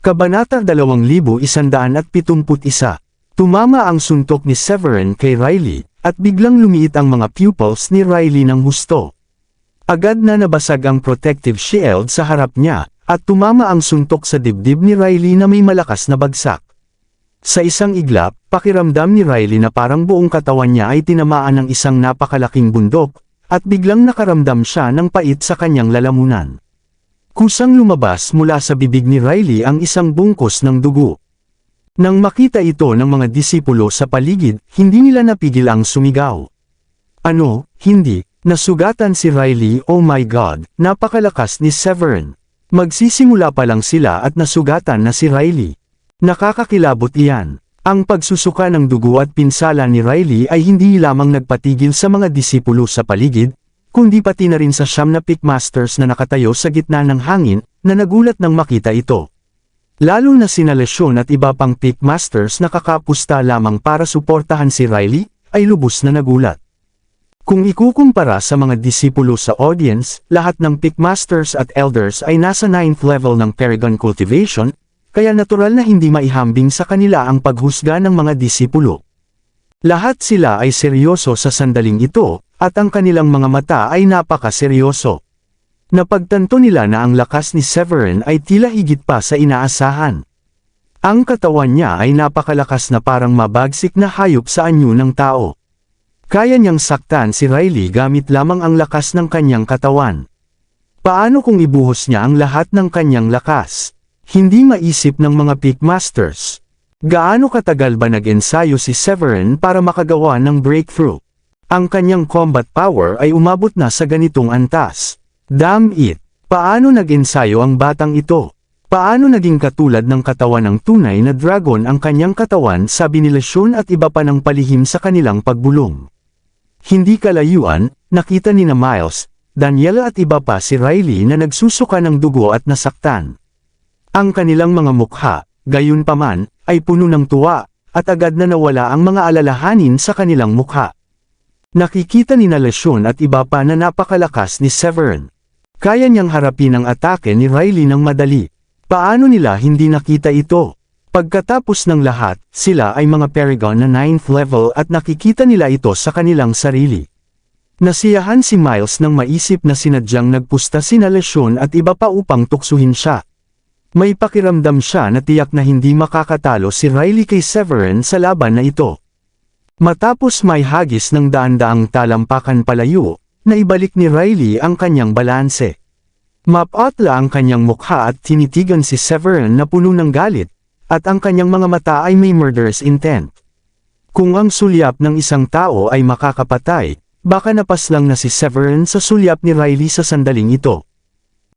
Kabanata 2171. Tumama ang suntok ni Severin kay Riley, at biglang lumiit ang mga pupils ni Riley ng husto. Agad na nabasag ang protective shield sa harap niya, at tumama ang suntok sa dibdib ni Riley na may malakas na bagsak. Sa isang iglap, pakiramdam ni Riley na parang buong katawan niya ay tinamaan ng isang napakalaking bundok, at biglang nakaramdam siya ng pait sa kanyang lalamunan. Kusang lumabas mula sa bibig ni Riley ang isang bungkus ng dugo. Nang makita ito ng mga disipulo sa paligid, hindi nila napigil ang sumigaw. Ano, hindi, nasugatan si Riley, oh my God, napakalakas ni Severin. Magsisimula pa lang sila at nasugatan na si Riley. Nakakakilabot iyan. Ang pagsusuka ng dugo at pinsala ni Riley ay hindi lamang nagpatigil sa mga disipulo sa paligid, kundi pati na rin sa 9 na Pickmasters na nakatayo sa gitna ng hangin, na nagulat nang makita ito. Lalo na sina Lesyon at iba pang Pickmasters na kakapusta lamang para suportahan si Riley, ay lubos na nagulat. Kung ikukumpara sa mga disipulo sa audience, lahat ng Pickmasters at Elders ay nasa 9th level ng Paragon Cultivation, kaya natural na hindi maihambing sa kanila ang paghusga ng mga disipulo. Lahat sila ay seryoso sa sandaling ito, at ang kanilang mga mata ay napakaseryoso. Napagtanto nila na ang lakas ni Severin ay tila higit pa sa inaasahan. Ang katawan niya ay napakalakas na parang mabagsik na hayop sa anyo ng tao. Kaya niyang saktan si Riley gamit lamang ang lakas ng kanyang katawan. Paano kung ibuhos niya ang lahat ng kanyang lakas? Hindi maisip ng mga Pickmasters. Gaano katagal ba nag-ensayo si Severin para makagawa ng breakthrough? Ang kanyang combat power ay umabot na sa ganitong antas. Damn it! Paano nag-ensayo ang batang ito? Paano naging katulad ng katawan ng tunay na dragon ang kanyang katawan, sabi ni Lesyon at iba pa ng palihim sa kanilang pagbulong. Hindi kalayuan, nakita ni na Miles, Daniela at iba pa si Riley na nagsusuka ng dugo at nasaktan. Ang kanilang mga mukha, gayunpaman, ay puno ng tuwa, at agad na nawala ang mga alalahanin sa kanilang mukha. Nakikita ni na Lesyon at iba pa na napakalakas ni Severin. Kaya niyang harapin ang atake ni Riley ng madali. Paano nila hindi nakita ito? Pagkatapos ng lahat, sila ay mga Paragon na 9th level at nakikita nila ito sa kanilang sarili. Nasiyahan si Miles nang maisip na sinadyang nagpusta sina Lesyon at iba pa upang tuksuhin siya. May pakiramdam siya na tiyak na hindi makakatalo si Riley kay Severin sa laban na ito. Matapos may hagis ng daan-daang talampakan palayo, naibalik ni Riley ang kanyang balanse. Mapatla ang kanyang mukha at tinitigan si Severin na puno ng galit, at ang kanyang mga mata ay may murderous intent. Kung ang sulyap ng isang tao ay makakapatay, baka napaslang na si Severin sa sulyap ni Riley sa sandaling ito.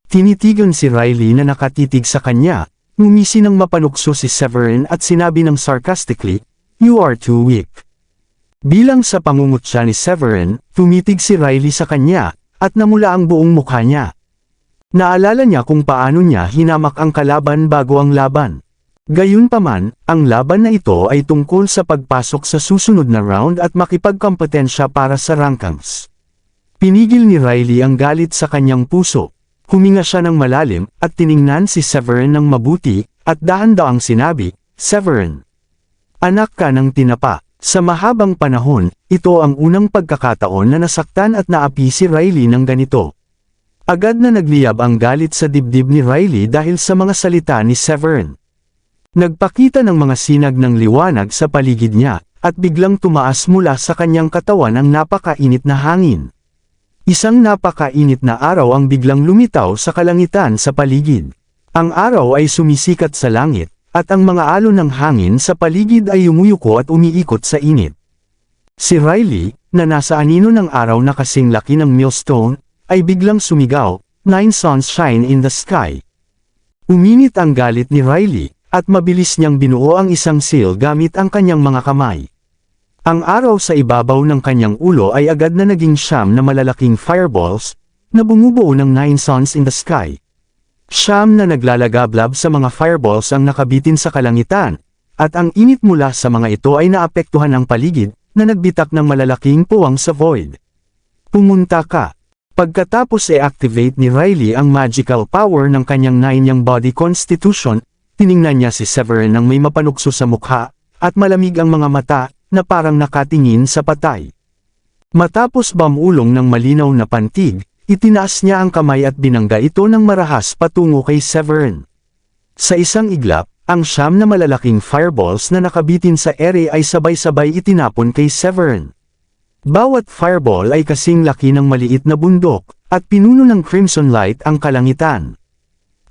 Tinitigan si Riley na nakatitig sa kanya, ngumisi ng mapanukso si Severin at sinabi ng sarcastically, "You are too weak." Bilang sa pangungutya ni Severin, tumitig si Riley sa kanya, at namula ang buong mukha niya. Naalala niya kung paano niya hinamak ang kalaban bago ang laban. Gayunpaman, ang laban na ito ay tungkol sa pagpasok sa susunod na round at makipagkompetensya para sa rankings. Pinigil ni Riley ang galit sa kanyang puso. Huminga siya ng malalim, at tiningnan si Severin ng mabuti, at dahan-daang sinabi, "Severin, anak ka ng tinapa." Sa mahabang panahon, ito ang unang pagkakataon na nasaktan at naapi si Riley ng ganito. Agad na nagliyab ang galit sa dibdib ni Riley dahil sa mga salita ni Severin. Nagpakita ng mga sinag ng liwanag sa paligid niya, at biglang tumaas mula sa kanyang katawan ang napakainit na hangin. Isang napakainit na araw ang biglang lumitaw sa kalangitan sa paligid. Ang araw ay sumisikat sa langit, at ang mga alon ng hangin sa paligid ay umuyuko at umiikot sa init. Si Riley, na nasa anino ng araw na kasing laki ng millstone, ay biglang sumigaw, "9 suns shine in the sky." Uminit ang galit ni Riley, at mabilis niyang binuo ang isang seal gamit ang kanyang mga kamay. Ang araw sa ibabaw ng kanyang ulo ay agad na naging 9 na malalaking fireballs, na bumubuo ng 9 suns in the sky. 9 na naglalagablab sa mga fireballs ang nakabitin sa kalangitan, at ang init mula sa mga ito ay naapektuhan ang paligid, na nagbitak ng malalaking puwang sa void. Pumunta ka. Pagkatapos i-activate ni Riley ang magical power ng kanyang 9 body constitution, tiningnan niya si Severin nang may mapanukso sa mukha, at malamig ang mga mata, na parang nakatingin sa patay. Matapos bamulong ng malinaw na pantig, itinaas niya ang kamay at binangga ito ng marahas patungo kay Severin. Sa isang iglap, ang 9 na malalaking fireballs na nakabitin sa ere ay sabay-sabay itinapon kay Severin. Bawat fireball ay kasing laki ng maliit na bundok, at pinuno ng crimson light ang kalangitan.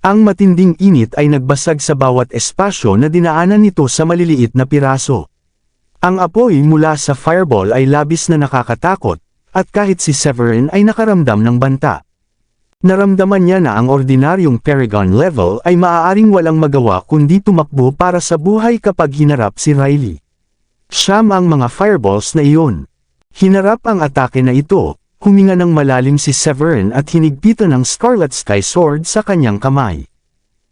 Ang matinding init ay nagbasag sa bawat espasyo na dinaanan nito sa maliliit na piraso. Ang apoy mula sa fireball ay labis na nakakatakot, at kahit si Severin ay nakaramdam ng banta. Naramdaman niya na ang ordinaryong Paragon level ay maaaring walang magawa kundi tumakbo para sa buhay kapag hinarap si Riley. 9 ang mga fireballs na iyon. Hinarap ang atake na ito, huminga ng malalim si Severin at hinigpitan ng Scarlet Sky Sword sa kanyang kamay.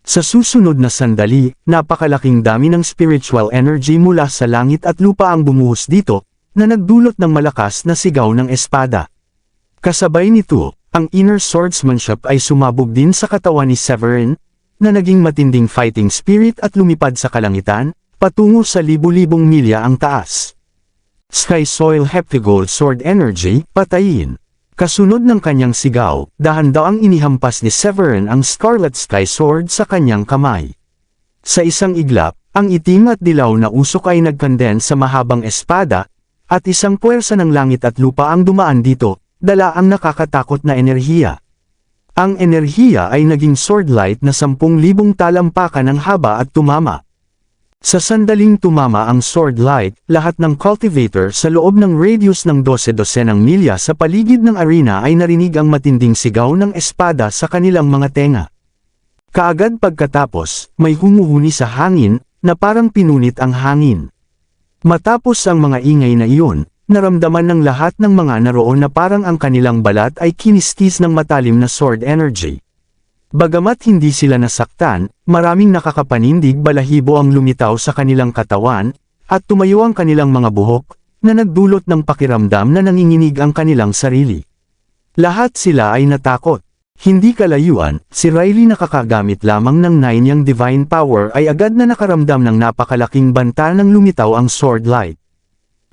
Sa susunod na sandali, napakalaking dami ng spiritual energy mula sa langit at lupa ang bumuhos dito, na nagdulot ng malakas na sigaw ng espada. Kasabay nito, ang inner swordsmanship ay sumabog din sa katawan ni Severin, na naging matinding fighting spirit at lumipad sa kalangitan, patungo sa libu-libong milya ang taas. Sky Soil Heptagold Sword Energy, patayin. Kasunod ng kanyang sigaw, dahan-daang inihampas ni Severin ang Scarlet Sky Sword sa kanyang kamay. Sa isang iglap, ang itim at dilaw na usok ay nagkondense sa mahabang espada, at isang puwersa ng langit at lupa ang dumaan dito, dala ang nakakatakot na enerhiya. Ang enerhiya ay naging sword light na 10,000 talampakan ng haba at tumama. Sa sandaling tumama ang sword light, lahat ng cultivator sa loob ng radius ng 12 ng milya sa paligid ng arena ay narinig ang matinding sigaw ng espada sa kanilang mga tenga. Kaagad pagkatapos, may humuhuni sa hangin, na parang pinunit ang hangin. Matapos ang mga ingay na iyon, naramdaman ng lahat ng mga naroon na parang ang kanilang balat ay kinistis ng matalim na sword energy. Bagamat hindi sila nasaktan, maraming nakakapanindig balahibo ang lumitaw sa kanilang katawan, at tumayo ang kanilang mga buhok, na nagdulot ng pakiramdam na nanginginig ang kanilang sarili. Lahat sila ay natakot. Hindi kalayuan, si Riley nakakagamit lamang ng 9 niyang divine power ay agad na nakaramdam ng napakalaking banta nang lumitaw ang sword light.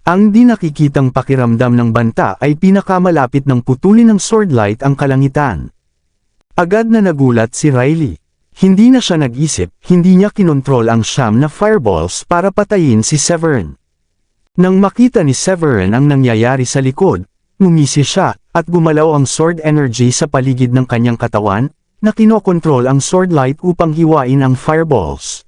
Ang di nakikitang pakiramdam ng banta ay pinakamalapit ng putulin ng sword light ang kalangitan. Agad na nagulat si Riley. Hindi na siya nag-isip, hindi niya kinontrol ang 9 na fireballs para patayin si Severin. Nang makita ni Severin ang nangyayari sa likod, ngumisi siya, at gumalaw ang sword energy sa paligid ng kanyang katawan, na kinokontrol ang sword light upang hiwain ang fireballs.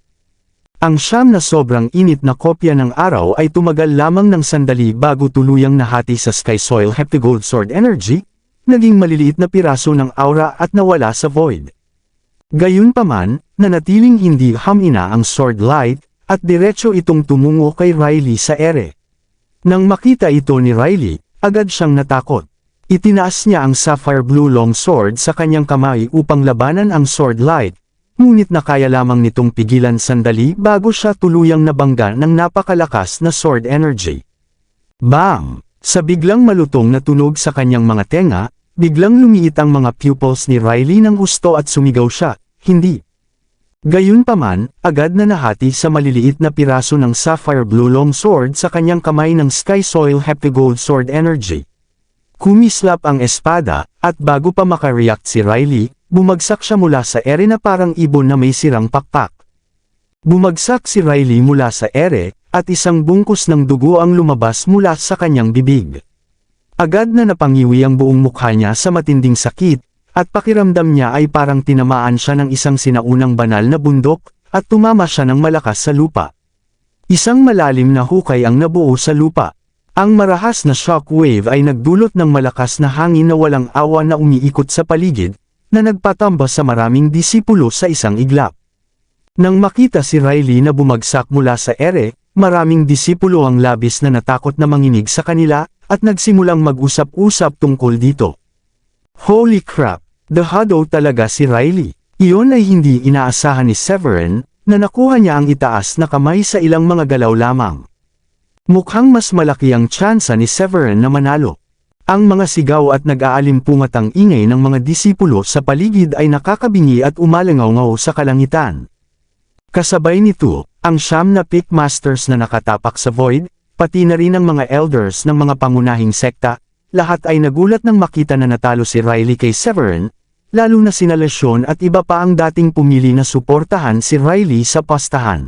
Ang 9 na sobrang init na kopya ng araw ay tumagal lamang ng sandali bago tuluyang nahati sa Sky Soil Heptagold Sword Energy, naging maliliit na piraso ng aura at nawala sa void. Gayunpaman, nanatiling hindi hamina ang sword light, at diretso itong tumungo kay Riley sa ere. Nang makita ito ni Riley, agad siyang natakot. Itinaas niya ang sapphire blue long sword sa kanyang kamay upang labanan ang sword light, ngunit nakaya lamang nitong pigilan sandali bago siya tuluyang nabangga ng napakalakas na sword energy. Bang! Sa biglang malutong na tunog sa kanyang mga tenga, biglang lumiit ang mga pupils ni Riley ng gusto at sumigaw siya, hindi. Gayunpaman, agad na nahati sa maliliit na piraso ng sapphire blue long sword sa kanyang kamay ng Sky Soil Heptagold Sword Energy. Kumislap ang espada, at bago pa makareact si Riley, bumagsak siya mula sa ere na parang ibon na may sirang pakpak. Bumagsak si Riley mula sa ere, at isang bungkus ng dugo ang lumabas mula sa kanyang bibig. Agad na napangiwi ang buong mukha niya sa matinding sakit, at pakiramdam niya ay parang tinamaan siya ng isang sinaunang banal na bundok, at tumama siya ng malakas sa lupa. Isang malalim na hukay ang nabuo sa lupa. Ang marahas na shockwave ay nagdulot ng malakas na hangin na walang awa na umiikot sa paligid, na nagpatamba sa maraming disipulo sa isang iglap. Nang makita si Riley na bumagsak mula sa ere, maraming disipulo ang labis na natakot na manginig sa kanila, at nagsimulang mag-usap-usap tungkol dito. Holy crap! Dahado talaga si Riley. Iyon ay hindi inaasahan ni Severin, na nakuha niya ang itaas na kamay sa ilang mga galaw lamang. Mukhang mas malaki ang tsansa ni Severin na manalo. Ang mga sigaw at nag-aalimpungatang ingay ng mga disipulo sa paligid ay nakakabingi at umalangaw-ngaw sa kalangitan. Kasabay nito, ang 9 na Pick Masters na nakatapak sa Void, pati na rin ang mga elders ng mga pangunahing sekta, lahat ay nagulat nang makita na natalo si Riley kay Severin, lalo na sina Lesyon at iba pa ang dating pumili na suportahan si Riley sa pastahan.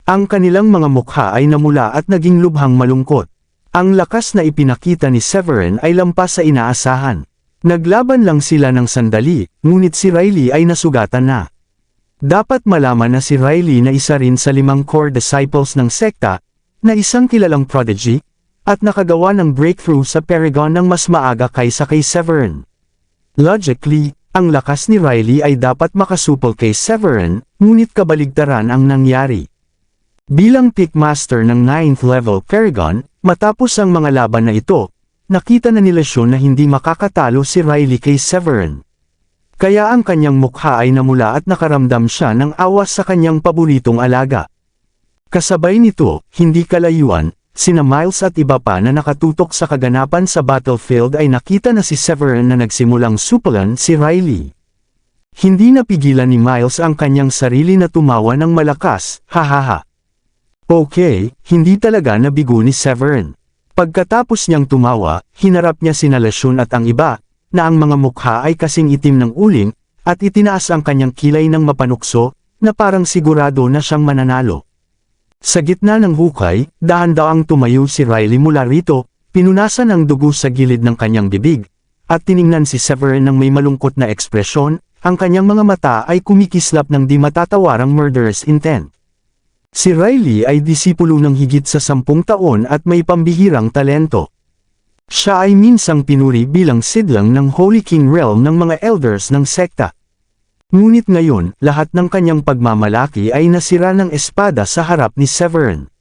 Ang kanilang mga mukha ay namula at naging lubhang malungkot. Ang lakas na ipinakita ni Severin ay lampas sa inaasahan. Naglaban lang sila ng sandali, ngunit si Riley ay nasugatan na. Dapat malaman na si Riley na isa rin sa 5 core disciples ng sekta, na isang kilalang prodigy, at nakagawa ng breakthrough sa Paragon ng mas maaga kaysa kay Severin. Logically, ang lakas ni Riley ay dapat makasupol kay Severin, ngunit kabaligtaran ang nangyari. Bilang Pickmaster ng 9th level Paragon, matapos ang mga laban na ito, nakita na ni Lesyon na hindi makakatalo si Riley kay Severin. Kaya ang kanyang mukha ay namula at nakaramdam siya ng awa sa kanyang paboritong alaga. Kasabay nito, hindi kalayuan, sina Miles at iba pa na nakatutok sa kaganapan sa battlefield ay nakita na si Severin na nagsimulang supulan si Riley. Hindi napigilan ni Miles ang kanyang sarili na tumawa ng malakas, hahaha. Okay, hindi talaga nabigo ni Severin. Pagkatapos niyang tumawa, hinarap niya sina Lesyon at ang iba, na ang mga mukha ay kasing itim ng uling, at itinaas ang kanyang kilay ng mapanukso, na parang sigurado na siyang mananalo. Sa gitna ng hukay, dahan-daang tumayo si Riley mula rito, pinunasan ang dugo sa gilid ng kanyang bibig, at tiningnan si Severin ng may malungkot na ekspresyon, ang kanyang mga mata ay kumikislap ng di matatawarang murderous intent. Si Riley ay disipulo ng higit sa 10 taon at may pambihirang talento. Siya ay minsang pinuri bilang sidlang ng Holy King Realm ng mga elders ng sekta. Ngunit ngayon, lahat ng kanyang pagmamalaki ay nasira ng espada sa harap ni Severin.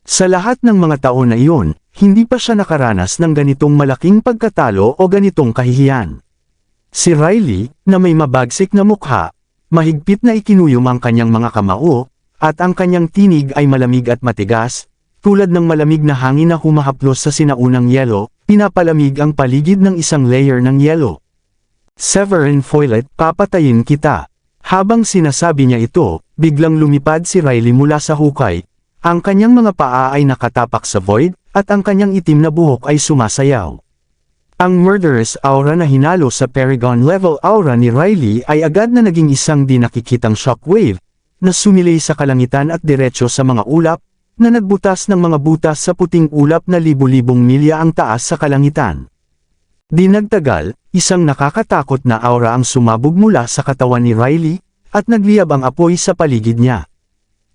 Sa lahat ng mga taon na iyon, hindi pa siya nakaranas ng ganitong malaking pagkatalo o ganitong kahihiyan. Si Riley, na may mabagsik na mukha, mahigpit na ikinuyom ang kanyang mga kamao, at ang kanyang tinig ay malamig at matigas, tulad ng malamig na hangin na humahaplos sa sinaunang yelo, pinapalamig ang paligid ng isang layer ng yelo. Severin Foylet, papatayin kita. Habang sinasabi niya ito, biglang lumipad si Riley mula sa hukay. Ang kanyang mga paa ay nakatapak sa void, at ang kanyang itim na buhok ay sumasayaw. Ang murderous aura na hinalo sa Paragon level aura ni Riley ay agad na naging isang di nakikitang shockwave, na sumilay sa kalangitan at diretso sa mga ulap, na nagbutas ng mga butas sa puting ulap na libu-libong milya ang taas sa kalangitan. Di nagtagal, isang nakakatakot na aura ang sumabog mula sa katawan ni Riley, at nagliyab ang apoy sa paligid niya.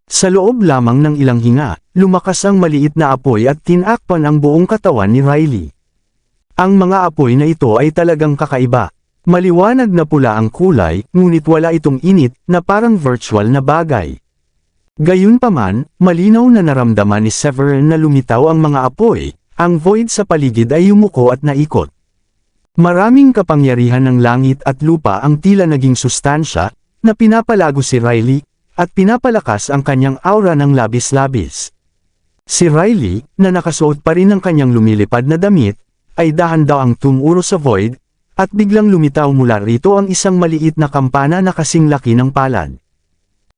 Sa loob lamang ng ilang hinga, lumakas ang maliit na apoy at tinakpan ang buong katawan ni Riley. Ang mga apoy na ito ay talagang kakaiba. Maliwanag na pula ang kulay, ngunit wala itong init na parang virtual na bagay. Gayunpaman, malinaw na naramdaman ni Severin na lumitaw ang mga apoy, ang void sa paligid ay yumuko at naikot. Maraming kapangyarihan ng langit at lupa ang tila naging sustansya, na pinapalago si Riley, at pinapalakas ang kanyang aura ng labis-labis. Si Riley, na nakasuot pa rin ng kanyang lumilipad na damit, ay dahan-daang tumuro sa void, at biglang lumitaw mula rito ang isang maliit na kampana na kasing laki ng palad.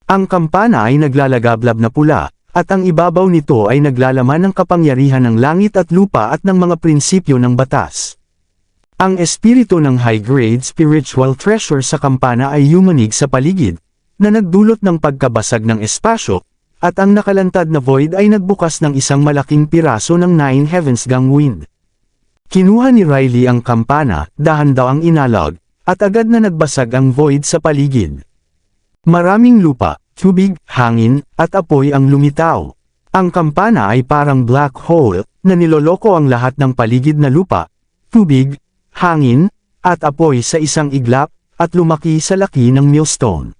Ang kampana ay naglalagablab na pula, at ang ibabaw nito ay naglalaman ng kapangyarihan ng langit at lupa at ng mga prinsipyo ng batas. Ang espiritu ng high-grade spiritual treasure sa kampana ay yumanig sa paligid, na nagdulot ng pagkabasag ng espasyo, at ang nakalantad na void ay nagbukas ng isang malaking piraso ng 9 heavens gang wind. Kinuha ni Riley ang kampana, dahan-daang inalog, at agad na nagbasag ang void sa paligid. Maraming lupa, tubig, hangin, at apoy ang lumitaw. Ang kampana ay parang black hole, na niloloko ang lahat ng paligid na lupa, tubig, hangin, at apoy sa isang iglap, at lumaki sa laki ng millstone.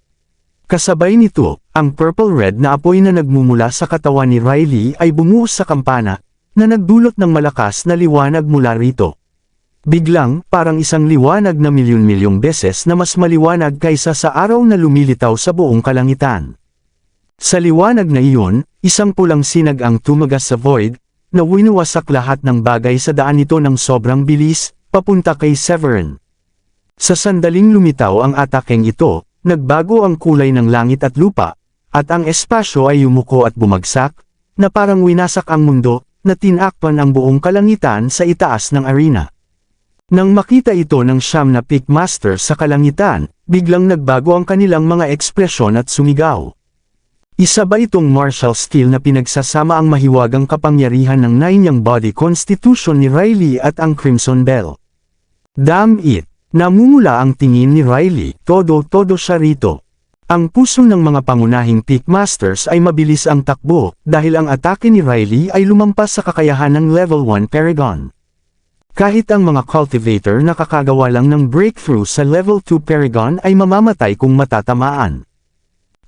Kasabay nito, ang purple-red na apoy na nagmumula sa katawan ni Riley ay bumuhos sa kampana, na nagdulot ng malakas na liwanag mula rito. Biglang, parang isang liwanag na milyon-milyong beses na mas maliwanag kaysa sa araw na lumilitaw sa buong kalangitan. Sa liwanag na iyon, isang pulang sinag ang tumagas sa void, na winuwasak lahat ng bagay sa daan nito ng sobrang bilis, papunta kay Severin. Sa sandaling lumitaw ang atakeng ito, nagbago ang kulay ng langit at lupa, at ang espasyo ay yumuko at bumagsak, na parang winasak ang mundo, na tinakpan ang buong kalangitan sa itaas ng arena. Nang makita ito ng 9 na Pickmaster sa kalangitan, biglang nagbago ang kanilang mga ekspresyon at sumigaw. Isa ba itong martial skill na pinagsasama ang mahiwagang kapangyarihan ng 9 yang body constitution ni Riley at ang Crimson Bell? Damn it! Namumula ang tingin ni Riley, todo siya rito. Ang puso ng mga pangunahing Pickmasters ay mabilis ang takbo, dahil ang atake ni Riley ay lumampas sa kakayahan ng level 1 Paragon. Kahit ang mga cultivator na kakagawa lang ng breakthrough sa level 2 Paragon ay mamamatay kung matatamaan.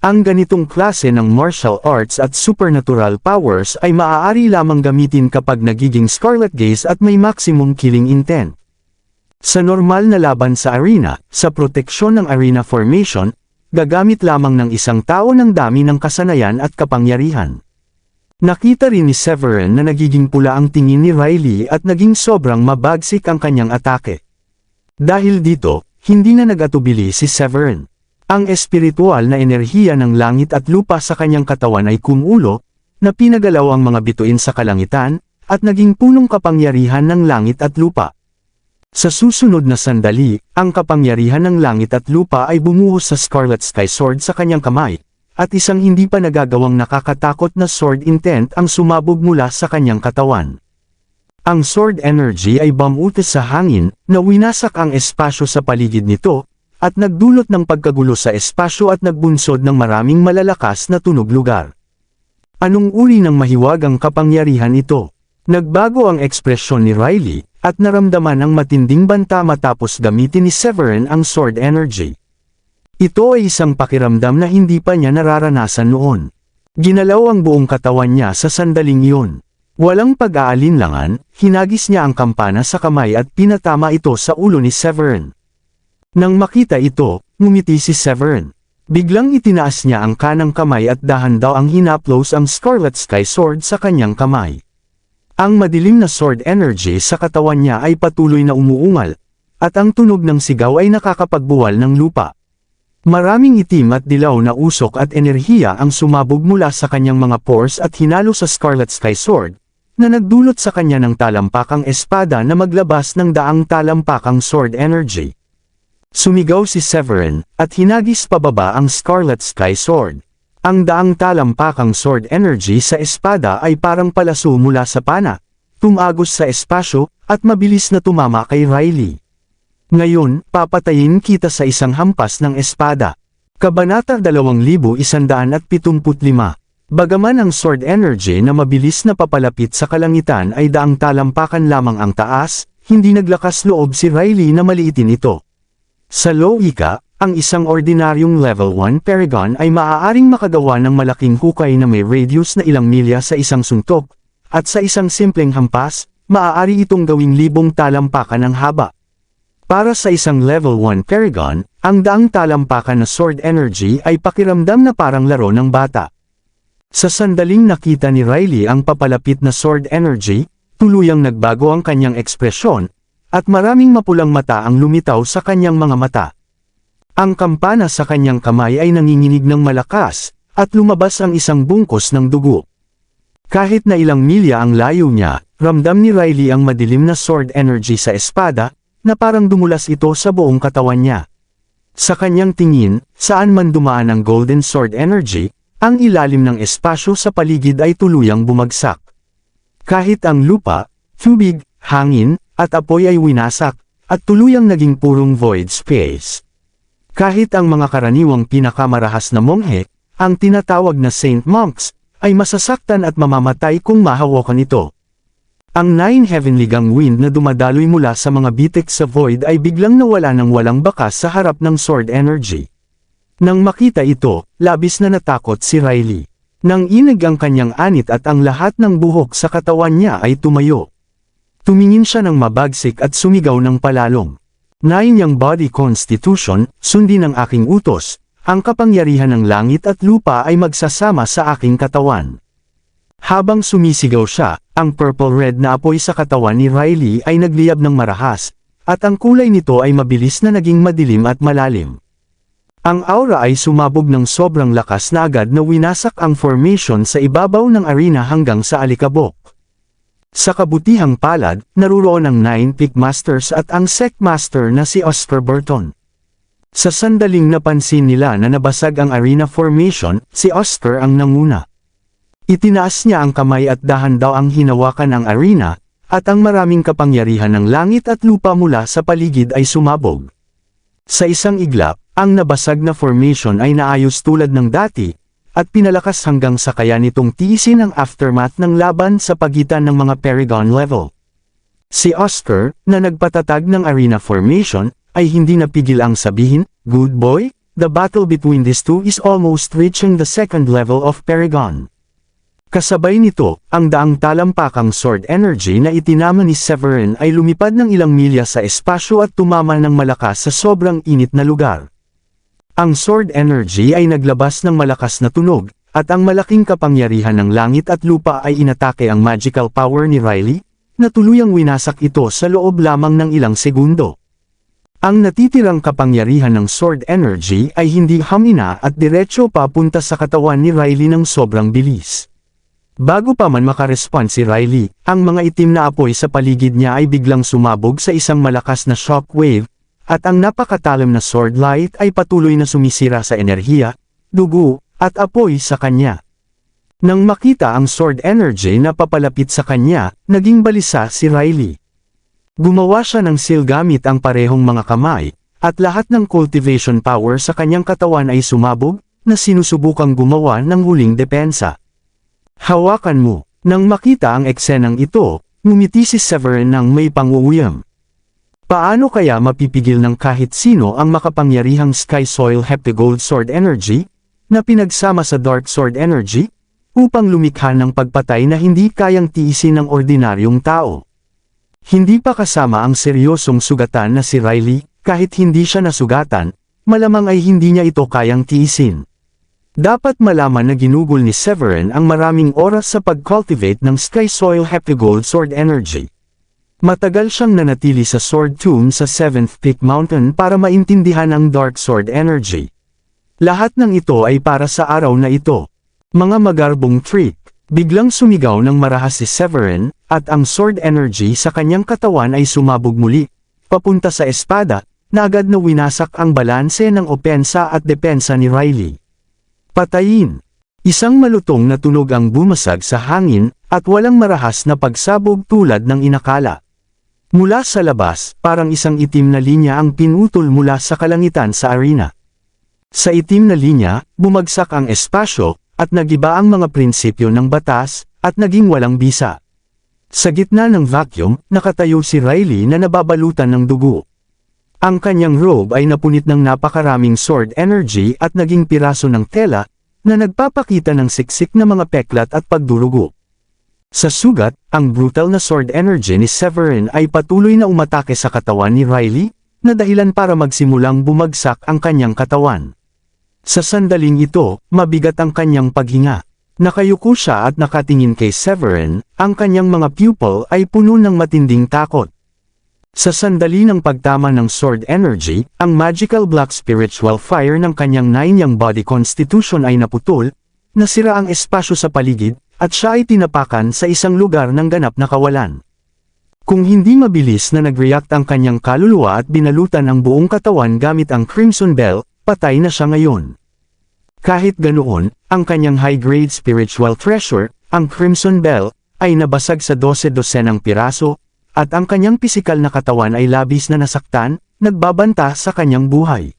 Ang ganitong klase ng martial arts at supernatural powers ay maaari lamang gamitin kapag nagiging Scarlet Gaze at may maximum killing intent. Sa normal na laban sa arena, sa proteksyon ng arena formation, gagamit lamang ng isang tao ng dami ng kasanayan at kapangyarihan. Nakita rin ni Severin na nagiging pula ang tingin ni Riley at naging sobrang mabagsik ang kanyang atake. Dahil dito, hindi na nagatubili si Severin. Ang espiritual na enerhiya ng langit at lupa sa kanyang katawan ay kumulo, na pinagalaw ang mga bituin sa kalangitan, at naging punong kapangyarihan ng langit at lupa. Sa susunod na sandali, ang kapangyarihan ng langit at lupa ay bumuhos sa Scarlet Sky Sword sa kanyang kamay, at isang hindi pa nagagawang nakakatakot na sword intent ang sumabog mula sa kanyang katawan. Ang sword energy ay bumutis sa hangin, na winasak ang espasyo sa paligid nito, at nagdulot ng pagkagulo sa espasyo at nagbunsod ng maraming malalakas na tunog lugar. Anong uri ng mahiwagang kapangyarihan ito? Nagbago ang ekspresyon ni Riley, at naramdaman ang matinding banta matapos gamitin ni Severin ang sword energy. Ito ay isang pakiramdam na hindi pa niya nararanasan noon. Ginalaw ang buong katawan niya sa sandaling iyon. Walang pag-aalinlangan, hinagis niya ang kampana sa kamay at pinatama ito sa ulo ni Severin. Nang makita ito, ngumiti si Severin. Biglang itinaas niya ang kanang kamay at dahan-daw ang hinaplos ang Scarlet Sky Sword sa kanyang kamay. Ang madilim na sword energy sa katawan niya ay patuloy na umuungal, at ang tunog ng sigaw ay nakakapagbuwal ng lupa. Maraming itim at dilaw na usok at enerhiya ang sumabog mula sa kanyang mga pores at hinalo sa Scarlet Sky Sword, na nagdulot sa kanya ng talampakang espada na maglabas ng daang talampakang sword energy. Sumigaw si Severin, at hinagis pababa ang Scarlet Sky Sword. Ang daang talampakang sword energy sa espada ay parang palaso mula sa pana, tumagos sa espasyo, at mabilis na tumama kay Riley. Ngayon, papatayin kita sa isang hampas ng espada. Kabanata 2175. Bagaman ang sword energy na mabilis na papalapit sa kalangitan ay daang talampakan lamang ang taas, hindi naglakas loob si Riley na maliitin ito. Sa logika, ang isang ordinaryong level 1 Paragon ay maaaring makagawa ng malaking hukay na may radius na ilang milya sa isang suntok, at sa isang simpleng hampas, maaari itong gawing libong talampakan ng haba. Para sa isang level 1 Paragon, ang daang talampakan na sword energy ay pakiramdam na parang laro ng bata. Sa sandaling nakita ni Riley ang papalapit na sword energy, tuluyang nagbago ang kanyang ekspresyon, at maraming mapulang mata ang lumitaw sa kanyang mga mata. Ang kampana sa kanyang kamay ay nanginginig ng malakas, at lumabas ang isang bungkos ng dugo. Kahit na ilang milya ang layo niya, ramdam ni Riley ang madilim na sword energy sa espada, na parang dumulas ito sa buong katawan niya. Sa kanyang tingin, saan man dumaan ang golden sword energy, ang ilalim ng espasyo sa paligid ay tuluyang bumagsak. Kahit ang lupa, tubig, hangin, at apoy ay winasak, at tuluyang naging purong void space. Kahit ang mga karaniwang pinakamarahas na monghe, ang tinatawag na Saint Monks, ay masasaktan at mamamatay kung mahawakan ito. Ang 9 heavenly gang wind na dumadaloy mula sa mga bitik sa void ay biglang nawala ng walang bakas sa harap ng sword energy. Nang makita ito, labis na natakot si Riley. Nang inig ang kanyang anit at ang lahat ng buhok sa katawan niya ay tumayo. Tumingin siya ng mabagsik at sumigaw ng palalong. 9 yang body constitution, sundin ang aking utos, ang kapangyarihan ng langit at lupa ay magsasama sa aking katawan. Habang sumisigaw siya, ang purple-red na apoy sa katawan ni Riley ay nagliyab ng marahas, at ang kulay nito ay mabilis na naging madilim at malalim. Ang aura ay sumabog ng sobrang lakas na agad na winasak ang formation sa ibabaw ng arena hanggang sa alikabok. Sa kabutihang palad, naruroon ang 9 Peak Masters at ang Sec Master na si Oscar Burton. Sa sandaling napansin nila na nabasag ang arena formation, si Oscar ang nanguna. Itinaas niya ang kamay at dahan daw ang hinawakan ang arena, at ang maraming kapangyarihan ng langit at lupa mula sa paligid ay sumabog. Sa isang iglap, ang nabasag na formation ay naayos tulad ng dati, at pinalakas hanggang sa kaya nitong tiisin ang aftermath ng laban sa pagitan ng mga Paragon level. Si Oscar, na nagpatatag ng arena formation, ay hindi napigil ang sabihin, "Good boy, the battle between these two is almost reaching the second level of Paragon." Kasabay nito, ang daang talampakang sword energy na itinama ni Severin ay lumipad ng ilang milya sa espasyo at tumama ng malakas sa sobrang init na lugar. Ang sword energy ay naglabas ng malakas na tunog, at ang malaking kapangyarihan ng langit at lupa ay inatake ang magical power ni Riley, na tuluyang winasak ito sa loob lamang ng ilang segundo. Ang natitirang kapangyarihan ng sword energy ay hindi hamina at diretso papunta sa katawan ni Riley ng sobrang bilis. Bago pa man makarespond si Riley, ang mga itim na apoy sa paligid niya ay biglang sumabog sa isang malakas na shockwave, at ang napakatalim na sword light ay patuloy na sumisira sa enerhiya, dugo, at apoy sa kanya. Nang makita ang sword energy na papalapit sa kanya, naging balisa si Riley. Gumawa siya ng seal gamit ang parehong mga kamay, at lahat ng cultivation power sa kanyang katawan ay sumabog, na sinusubukang gumawa ng huling depensa. "Hawakan mo." Nang makita ang eksenang ito, ngumiti si Severin ng may pang-uuyam. Paano kaya mapipigil ng kahit sino ang makapangyarihang Sky Soil Heptagold Sword Energy, na pinagsama sa Dark Sword Energy, upang lumikha ng pagpatay na hindi kayang tiisin ng ordinaryong tao? Hindi pa kasama ang seryosong sugatan na si Riley, kahit hindi siya nasugatan, malamang ay hindi niya ito kayang tiisin. Dapat malaman na ginugol ni Severin ang maraming oras sa pag-cultivate ng Sky Soil Heptagold Sword Energy. Matagal siyang nanatili sa Sword Tomb sa 7th Peak Mountain para maintindihan ang Dark Sword Energy. Lahat ng ito ay para sa araw na ito. Mga magarbong trick. Biglang sumigaw ng marahas si Severin, at ang sword energy sa kanyang katawan ay sumabog muli, papunta sa espada, na agad na winasak ang balanse ng opensa at depensa ni Riley. Patayin! Isang malutong na tunog ang bumasag sa hangin, at walang marahas na pagsabog tulad ng inakala. Mula sa labas, parang isang itim na linya ang pinutol mula sa kalangitan sa arena. Sa itim na linya, bumagsak ang espasyo, at nagiba ang mga prinsipyo ng batas, at naging walang bisa. Sa gitna ng vacuum, nakatayo si Riley na nababalutan ng dugo. Ang kanyang robe ay napunit ng napakaraming sword energy at naging piraso ng tela, na nagpapakita ng siksik na mga peklat at pagdurugo. Sa sugat, ang brutal na sword energy ni Severin ay patuloy na umatake sa katawan ni Riley, na dahilan para magsimulang bumagsak ang kanyang katawan. Sa sandaling ito, mabigat ang kanyang paghinga. Nakayuko siya at nakatingin kay Severin, ang kanyang mga pupil ay puno ng matinding takot. Sa sandali ng pagtama ng sword energy, ang magical black spiritual fire ng kanyang 9 body constitution ay naputol, nasira ang espasyo sa paligid, at siya ay tinapakan sa isang lugar ng ganap na kawalan. Kung hindi mabilis na nag-react ang kanyang kaluluwa at binalutan ang buong katawan gamit ang Crimson Bell, patay na siya ngayon. Kahit ganoon, ang kanyang high-grade spiritual treasure, ang Crimson Bell, ay nabasag sa 12-dosenang piraso, at ang kanyang pisikal na katawan ay labis na nasaktan, nagbabanta sa kanyang buhay.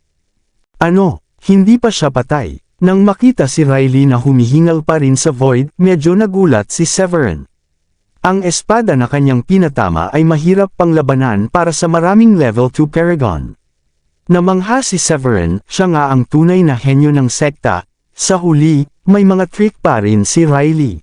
Ano, hindi pa siya patay? Nang makita si Riley na humihingal pa rin sa void, medyo nagulat si Severin. Ang espada na kanyang pinatama ay mahirap pang labanan para sa maraming level 2 Paragon. Namangha si Severin, siya nga ang tunay na henyo ng sekta, sa huli, may mga trick pa rin si Riley.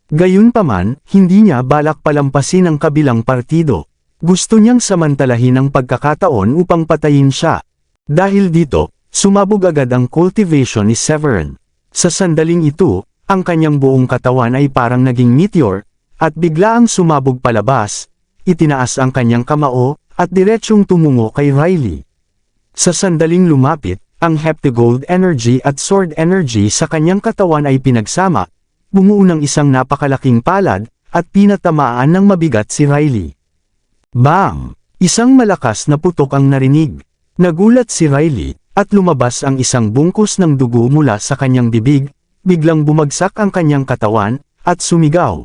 Gayunpaman, hindi niya balak palampasin ang kabilang partido. Gusto niyang samantalahin ang pagkakataon upang patayin siya. Dahil dito, sumabog agad ang cultivation ni Severin. Sa sandaling ito, ang kanyang buong katawan ay parang naging meteor, at bigla ang sumabog palabas, itinaas ang kanyang kamao, at diretsyong tumungo kay Riley. Sa sandaling lumapit, Ang Heptagold Energy at Sword Energy sa kanyang katawan ay pinagsama, bumuo ng isang napakalaking palad, at pinatamaan ng mabigat si Riley. Bang! Isang malakas na putok ang narinig. Nagulat si Riley, at lumabas ang isang bungkus ng dugo mula sa kanyang bibig, biglang bumagsak ang kanyang katawan, at sumigaw.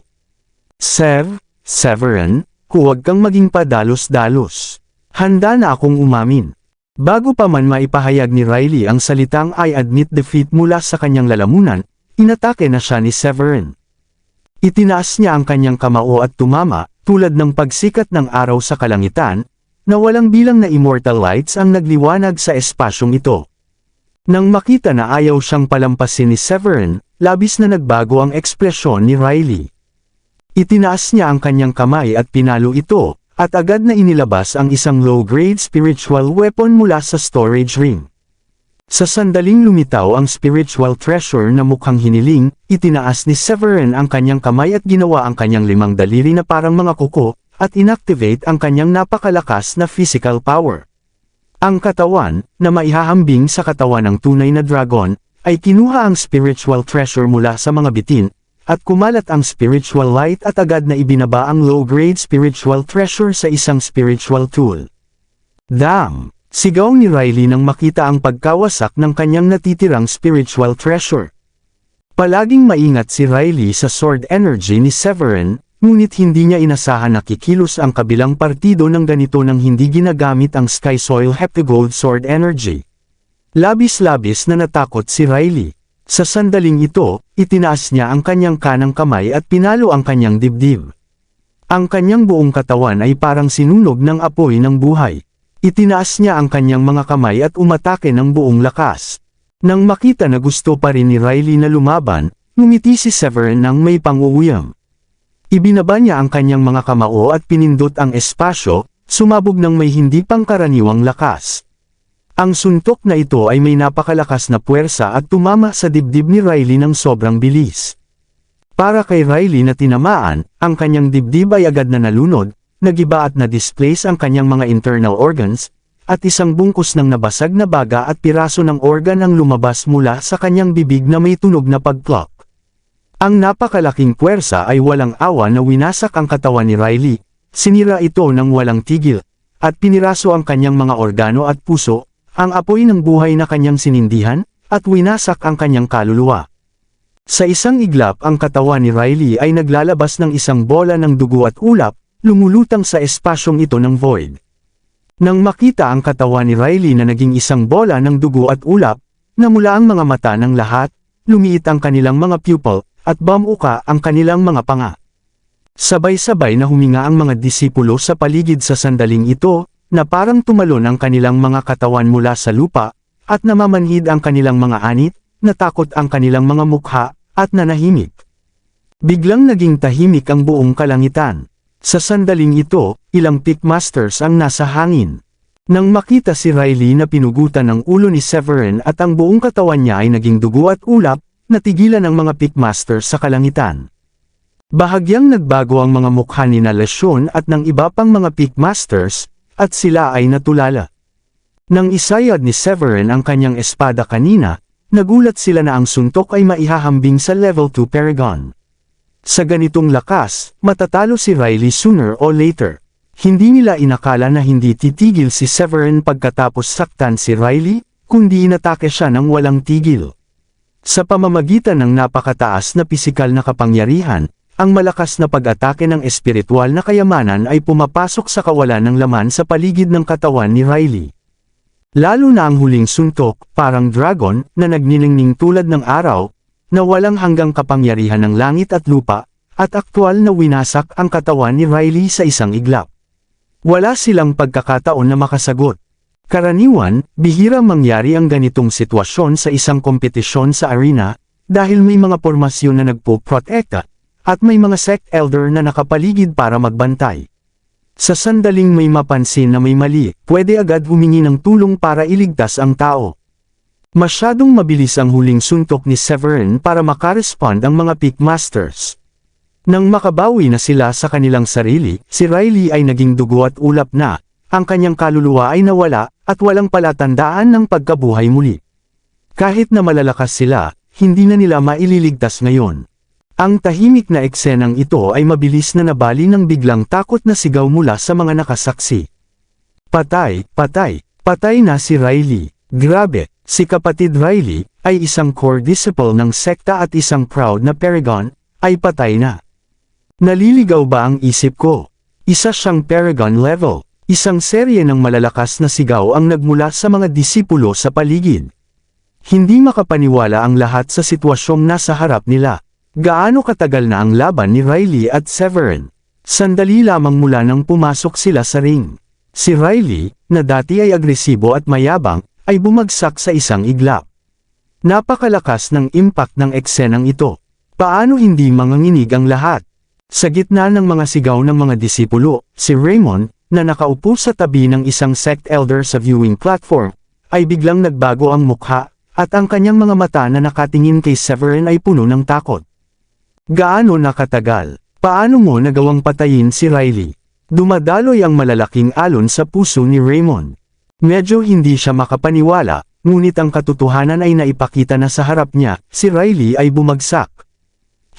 Severin, huwag kang maging padalos-dalos. Handa na akong umamin. Bago pa man maipahayag ni Riley ang salitang I admit defeat mula sa kanyang lalamunan, inatake na siya ni Severin. Itinaas niya ang kanyang kamao at tumama, tulad ng pagsikat ng araw sa kalangitan, na walang bilang na immortal lights ang nagliwanag sa espasyong ito. Nang makita na ayaw siyang palampasin ni Severin, labis na nagbago ang ekspresyon ni Riley. Itinaas niya ang kanyang kamay at pinalo ito, at agad na inilabas ang isang low-grade spiritual weapon mula sa storage ring. Sa sandaling lumitaw ang spiritual treasure na mukhang hiniling, itinaas ni Severin ang kanyang kamay at ginawa ang kanyang 5 daliri na parang mga kuko, at inactivate ang kanyang napakalakas na physical power. Ang katawan, na maihahambing sa katawan ng tunay na dragon, ay kinuha ang spiritual treasure mula sa mga bitin, at kumalat ang spiritual light at agad na ibinaba ang low-grade spiritual treasure sa isang spiritual tool. Damn! Sigaw ni Riley nang makita ang pagkawasak ng kanyang natitirang spiritual treasure. Palaging maingat si Riley sa sword energy ni Severin, ngunit hindi niya inasahan na kikilos ang kabilang partido ng ganito nang hindi ginagamit ang Sky Soil Heptagold sword energy. Labis-labis na natakot si Riley. Sa sandaling ito, itinaas niya ang kanyang kanang kamay at pinalo ang kanyang dibdib. Ang kanyang buong katawan ay parang sinunog ng apoy ng buhay. Itinaas niya ang kanyang mga kamay at umatake ng buong lakas. Nang makita na gusto pa rin ni Riley na lumaban, ngumiti si Severin ng may pang-uuyam. Ibinaba niya ang kanyang mga kamao at pinindot ang espasyo, sumabog ng may hindi pangkaraniwang lakas. Ang suntok na ito ay may napakalakas na puwersa at tumama sa dibdib ni Riley ng sobrang bilis. Para kay Riley na tinamaan, ang kanyang dibdib ay agad na nalunod, nagiba at na-displace ang kanyang mga internal organs, at isang bungkus ng nabasag na baga at piraso ng organ ang lumabas mula sa kanyang bibig na may tunog na pagplok. Ang napakalaking puwersa ay walang awa na winasak ang katawan ni Riley, sinira ito ng walang tigil, at piniraso ang kanyang mga organo at puso, ang apoy ng buhay na kanyang sinindihan, at winasak ang kanyang kaluluwa. Sa isang iglap ang katawan ni Riley ay naglalabas ng isang bola ng dugo at ulap, lumulutang sa espasyong ito ng void. Nang makita ang katawan ni Riley na naging isang bola ng dugo at ulap, namula ang mga mata ng lahat, lumiit ang kanilang mga pupil, at bumuka ang kanilang mga panga. Sabay-sabay na huminga ang mga disipulo sa paligid sa sandaling ito, na parang tumalon ang kanilang mga katawan mula sa lupa, at namamanhid ang kanilang mga anit, natakot ang kanilang mga mukha, at nanahimik. Biglang naging tahimik ang buong kalangitan. Sa sandaling ito, ilang Pickmasters ang nasa hangin. Nang makita si Riley na pinugutan ng ulo ni Severin at ang buong katawan niya ay naging dugo at ulap, natigilan ang mga Pickmasters sa kalangitan. Bahagyang nagbago ang mga mukha ni Lesyon at ng iba pang mga Pickmasters, at sila ay natulala. Nang isayad ni Severin ang kanyang espada kanina, nagulat sila na ang suntok ay maihahambing sa level 2 Paragon. Sa ganitong lakas, matatalo si Riley sooner or later. Hindi nila inakala na hindi titigil si Severin pagkatapos saktan si Riley, kundi inatake siya ng walang tigil. Sa pamamagitan ng napakataas na pisikal na kapangyarihan, ang malakas na pag-atake ng espiritual na kayamanan ay pumapasok sa kawalan ng laman sa paligid ng katawan ni Riley. Lalo na ang huling suntok, parang dragon, na nagniningning tulad ng araw, na walang hanggang kapangyarihan ng langit at lupa, at aktwal na winasak ang katawan ni Riley sa isang iglap. Wala silang pagkakataon na makasagot. Karaniwan, bihira mangyari ang ganitong sitwasyon sa isang kompetisyon sa arena, dahil may mga pormasyon na nagpo-protekta, at may mga sect elder na nakapaligid para magbantay. Sa sandaling may mapansin na may mali, pwede agad humingi ng tulong para iligtas ang tao. Masyadong mabilis ang huling suntok ni Severin para makarespond ang mga Pickmasters. Nang makabawi na sila sa kanilang sarili, si Riley ay naging dugo at ulap na, ang kanyang kaluluwa ay nawala, at walang palatandaan ng pagkabuhay muli. Kahit na malalakas sila, hindi na nila maililigtas ngayon. Ang tahimik na eksenang ito ay mabilis na nabali ng biglang takot na sigaw mula sa mga nakasaksi. Patay, patay, patay na si Riley. Grabe, si kapatid Riley, ay isang core disciple ng sekta at isang proud na Paragon, ay patay na. Naliligaw ba ang isip ko? Isa siyang Paragon level. Isang serye ng malalakas na sigaw ang nagmula sa mga disipulo sa paligid. Hindi makapaniwala ang lahat sa sitwasyong nasa harap nila. Gaano katagal na ang laban ni Riley at Severin? Sandali lamang mula nang pumasok sila sa ring. Si Riley, na dati ay agresibo at mayabang, ay bumagsak sa isang iglap. Napakalakas ng impact ng eksenang ito. Paano hindi manganginig ang lahat? Sa gitna ng mga sigaw ng mga disipulo, si Raymond, na nakaupo sa tabi ng isang sect elder sa viewing platform, ay biglang nagbago ang mukha, at ang kanyang mga mata na nakatingin kay Severin ay puno ng takot. Gaano nakatagal? Paano mo nagawang patayin si Riley? Dumadaloy ang malalaking alon sa puso ni Raymond. Medyo hindi siya makapaniwala, ngunit ang katotohanan ay naipakita na sa harap niya, si Riley ay bumagsak.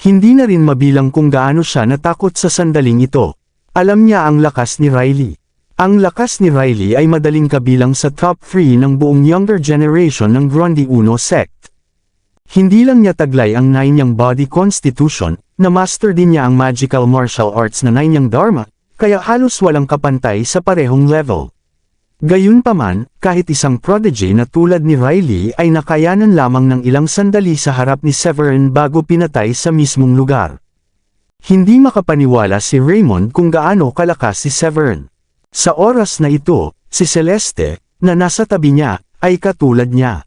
Hindi na rin mabilang kung gaano siya natakot sa sandaling ito. Alam niya ang lakas ni Riley. Ang lakas ni Riley ay madaling kabilang sa top 3 ng buong younger generation ng Grundy Uno sect. Hindi lang niya taglay ang 9 niyang body constitution, na master din niya ang magical martial arts na 9 niyang dharma, kaya halos walang kapantay sa parehong level. Gayunpaman, kahit isang prodigy na tulad ni Riley ay nakayanan lamang ng ilang sandali sa harap ni Severin bago pinatay sa mismong lugar. Hindi makapaniwala si Raymond kung gaano kalakas si Severin. Sa oras na ito, si Celeste, na nasa tabi niya, ay katulad niya.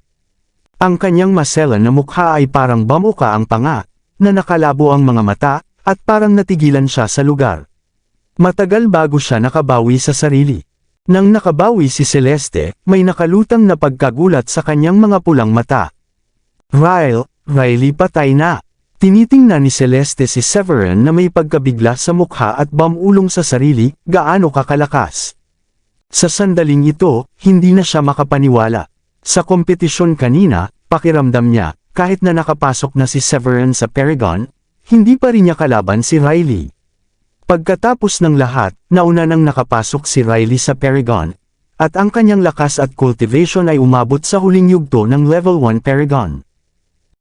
Ang kanyang maselan na mukha ay parang bamuka ang panga, na nakalabo ang mga mata, at parang natigilan siya sa lugar. Matagal bago siya nakabawi sa sarili. Nang nakabawi si Celeste, may nakalutang na pagkagulat sa kanyang mga pulang mata. Riley patay na. Tinitingnan ni Celeste si Severin na may pagkabigla sa mukha at bamulong sa sarili, gaano kakalakas. Sa sandaling ito, hindi na siya makapaniwala. Sa kompetisyon kanina, pakiramdam niya, kahit na nakapasok na si Severin sa Paragon, hindi pa rin niya kalaban si Riley. Pagkatapos ng lahat, nauna nang nakapasok si Riley sa Paragon, at ang kanyang lakas at cultivation ay umabot sa huling yugto ng level 1 Paragon.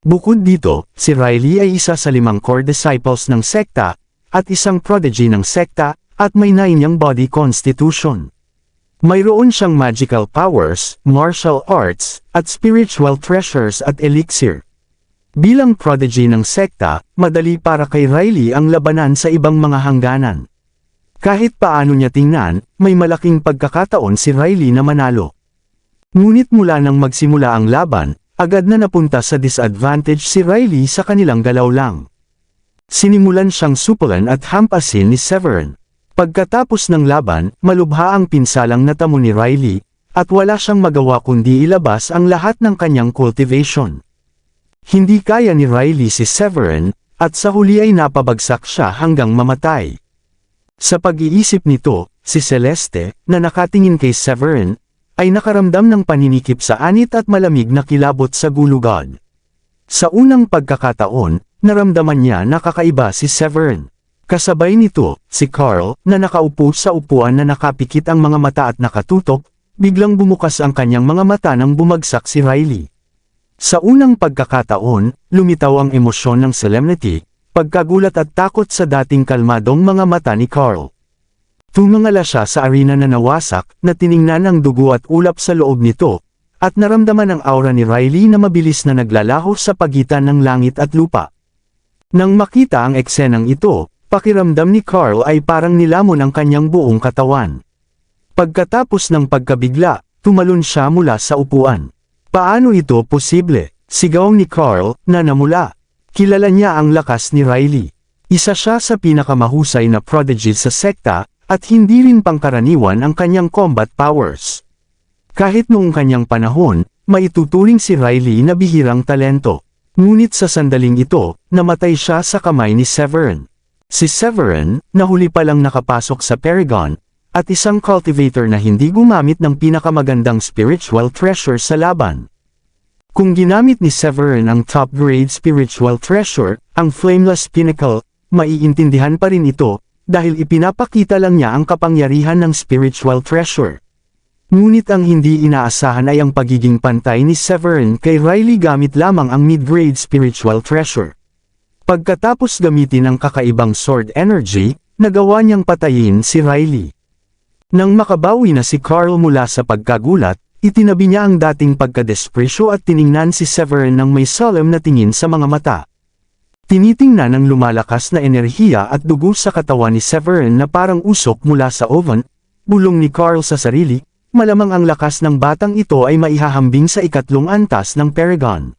Bukod dito, si Riley ay isa sa 5 core disciples ng sekta, at isang prodigy ng sekta, at may 9 niyang body constitution. Mayroon siyang magical powers, martial arts, at spiritual treasures at elixir. Bilang prodigy ng sekta, madali para kay Riley ang labanan sa ibang mga hangganan. Kahit paano niya tingnan, may malaking pagkakataon si Riley na manalo. Ngunit mula nang magsimula ang laban, agad na napunta sa disadvantage si Riley sa kanilang galaw lang. Sinimulan siyang supulan at hampasin ni Severin. Pagkatapos ng laban, malubha ang pinsalang natamo ni Riley, at wala siyang magawa kundi ilabas ang lahat ng kanyang cultivation. Hindi kaya ni Riley si Severin, at sa huli ay napabagsak siya hanggang mamatay. Sa pag-iisip nito, si Celeste, na nakatingin kay Severin, ay nakaramdam ng paninikip sa anit at malamig na kilabot sa gulugod. Sa unang pagkakataon, naramdaman niya na kakaiba si Severin. Kasabay nito, si Carl, na nakaupo sa upuan na nakapikit ang mga mata at nakatutok, biglang bumukas ang kanyang mga mata nang bumagsak si Riley. Sa unang pagkakataon, lumitaw ang emosyon ng solemnity, pagkagulat at takot sa dating kalmadong mga mata ni Carl. Tumangala siya sa arena na nawasak, na tiningnan ang dugo at ulap sa loob nito, at naramdaman ang aura ni Riley na mabilis na naglalaho sa pagitan ng langit at lupa. Nang makita ang eksenang ito, pakiramdam ni Carl ay parang nilamon ang kanyang buong katawan. Pagkatapos ng pagkabigla, tumalon siya mula sa upuan. Paano ito posible? Sigaw ni Carl, na namula. Kilala niya ang lakas ni Riley. Isa siya sa pinakamahusay na prodigy sa sekta, at hindi rin pangkaraniwan ang kanyang combat powers. Kahit noong kanyang panahon, maituturing si Riley na bihirang talento. Ngunit sa sandaling ito, namatay siya sa kamay ni Severin. Si Severin, na huli pa lang nakapasok sa Paragon, at isang cultivator na hindi gumamit ng pinakamagandang spiritual treasure sa laban. Kung ginamit ni Severin ang top-grade spiritual treasure, ang Flameless Pinnacle, maiintindihan pa rin ito, dahil ipinapakita lang niya ang kapangyarihan ng spiritual treasure. Ngunit ang hindi inaasahan ay ang pagiging pantay ni Severin kay Riley gamit lamang ang mid-grade spiritual treasure. Pagkatapos gamitin ang kakaibang sword energy, nagawa niyang patayin si Riley. Nang makabawi na si Carl mula sa pagkagulat, itinabi niya ang dating pagkadespresyo at tiningnan si Severin ng may solemn na tingin sa mga mata. Tinitingnan ang lumalakas na enerhiya at dugo sa katawan ni Severin na parang usok mula sa oven, bulong ni Carl sa sarili, malamang ang lakas ng batang ito ay maihahambing sa ikatlong antas ng Paragon.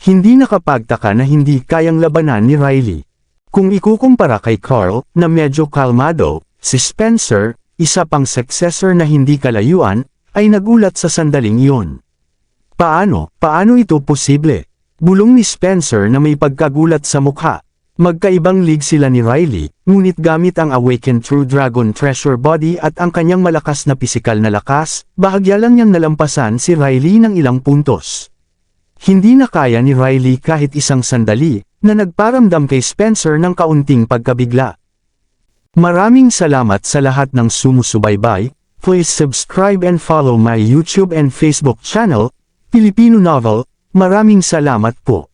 Hindi nakapagtaka na hindi kayang labanan ni Riley. Kung ikukumpara kay Carl, na medyo kalmado, si Spencer, isa pang successor na hindi kalayuan, ay nagulat sa sandaling iyon. Paano ito posible? Bulong ni Spencer na may pagkagulat sa mukha. Magkaibang league sila ni Riley, ngunit gamit ang Awakened True Dragon Treasure Body at ang kanyang malakas na pisikal na lakas, bahagya lang niyang nalampasan si Riley ng ilang puntos. Hindi na kaya ni Riley kahit isang sandali, na nagparamdam kay Spencer ng kaunting pagkabigla. Maraming salamat sa lahat ng sumusubaybay. Please subscribe and follow my YouTube and Facebook channel, Filipino Novel. Maraming salamat po.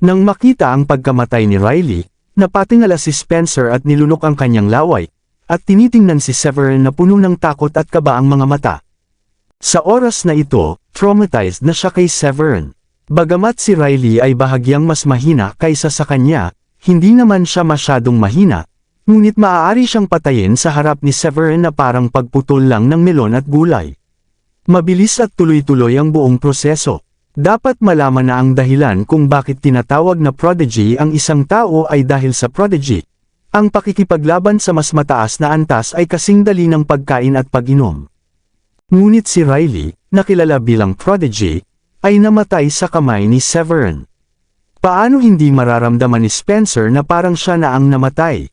Nang makita ang pagkamatay ni Riley, napatingala si Spencer at nilunok ang kanyang laway, at tinitingnan si Severin na puno ng takot at kaba ang mga mata. Sa oras na ito, traumatized na siya kay Severin. Bagamat si Riley ay bahagyang mas mahina kaysa sa kanya, hindi naman siya masyadong mahina, ngunit maaari siyang patayin sa harap ni Severin na parang pagputol lang ng melon at gulay. Mabilis at tuloy-tuloy ang buong proseso. Dapat malaman na ang dahilan kung bakit tinatawag na prodigy ang isang tao ay dahil sa prodigy. Ang pakikipaglaban sa mas mataas na antas ay kasing dali ng pagkain at pag-inom. Ngunit si Riley, na kilala bilang prodigy, ay namatay sa kamay ni Severin. Paano hindi mararamdaman ni Spencer na parang siya na ang namatay?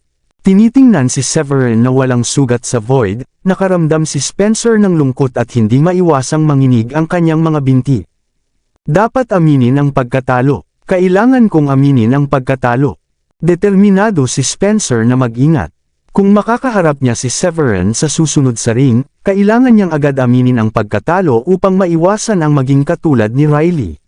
Tinitingnan si Severin na walang sugat sa void, nakaramdam si Spencer ng lungkot at hindi maiwasang manginig ang kanyang mga binti. Dapat aminin ang pagkatalo. Kailangan kong aminin ang pagkatalo. Determinado si Spencer na mag-ingat. Kung makakaharap niya si Severin sa susunod sa ring, kailangan niyang agad aminin ang pagkatalo upang maiwasan ang maging katulad ni Riley.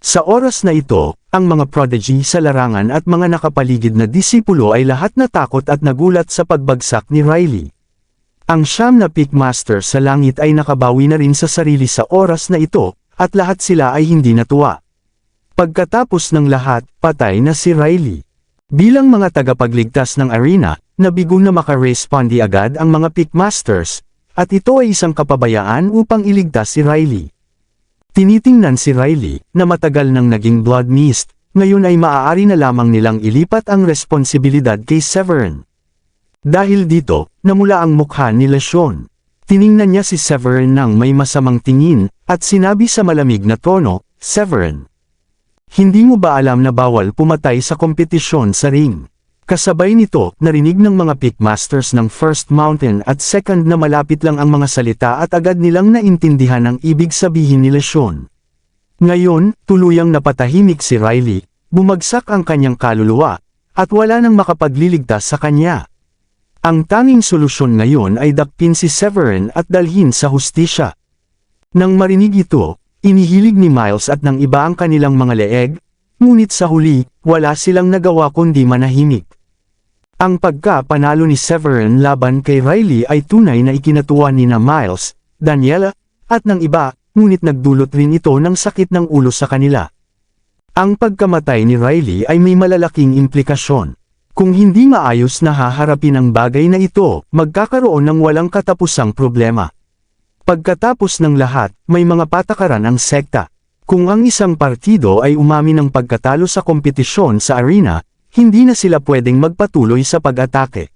Sa oras na ito, ang mga prodigy sa larangan at mga nakapaligid na disipulo ay lahat natakot at nagulat sa pagbagsak ni Riley. Ang siyam na Pickmaster sa langit ay nakabawi na rin sa sarili sa oras na ito, at lahat sila ay hindi natuwa. Pagkatapos ng lahat, patay na si Riley. Bilang mga tagapagligtas ng arena, nabigo na maka-respondi agad ang mga Pickmasters, at ito ay isang kapabayaan upang iligtas si Riley. Tinitingnan si Riley, na matagal nang naging blood mist, ngayon ay maaari na lamang nilang ilipat ang responsibilidad kay Severin. Dahil dito, namula ang mukha ni Lesyon. Tiningnan niya si Severin nang may masamang tingin, at sinabi sa malamig na tono, Severin, hindi mo ba alam na bawal pumatay sa kompetisyon sa ring? Kasabay nito, narinig ng mga Pickmasters ng First Mountain at Second na malapit lang ang mga salita at agad nilang naintindihan ang ibig sabihin ni Lesyon. Ngayon, tuluyang napatahimik si Riley, bumagsak ang kanyang kaluluwa, at wala nang makapagliligtas sa kanya. Ang tanging solusyon ngayon ay dakpin si Severin at dalhin sa hustisya. Nang marinig ito, inihilig ni Miles at ng iba ang kanilang mga leeg, ngunit sa huli, wala silang nagawa kundi manahimik. Ang pagka-panalo ni Severin laban kay Riley ay tunay na ikinatuwa ni na Miles, Daniela, at ng iba, ngunit nagdulot rin ito ng sakit ng ulo sa kanila. Ang pagkamatay ni Riley ay may malalaking implikasyon. Kung hindi maayos na haharapin ang bagay na ito, magkakaroon ng walang katapusang problema. Pagkatapos ng lahat, may mga patakaran ang sekta. Kung ang isang partido ay umamin ng pagkatalo sa kompetisyon sa arena, hindi na sila pwedeng magpatuloy sa pag-atake.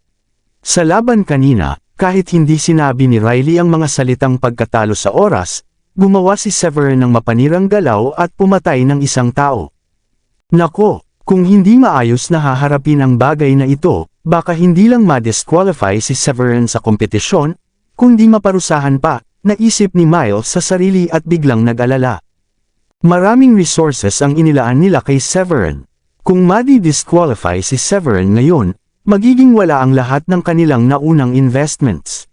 Sa laban kanina, kahit hindi sinabi ni Riley ang mga salitang pagkatalo sa oras, gumawa si Severin ng mapanirang galaw at pumatay ng isang tao. Nako, kung hindi maayos na haharapin ang bagay na ito, baka hindi lang ma-disqualify si Severin sa kompetisyon, kundi maparusahan pa, naisip ni Miles sa sarili at biglang nag-alala. Maraming resources ang inilaan nila kay Severin. Kung madi-disqualify si Severin ngayon, magiging wala ang lahat ng kanilang naunang investments.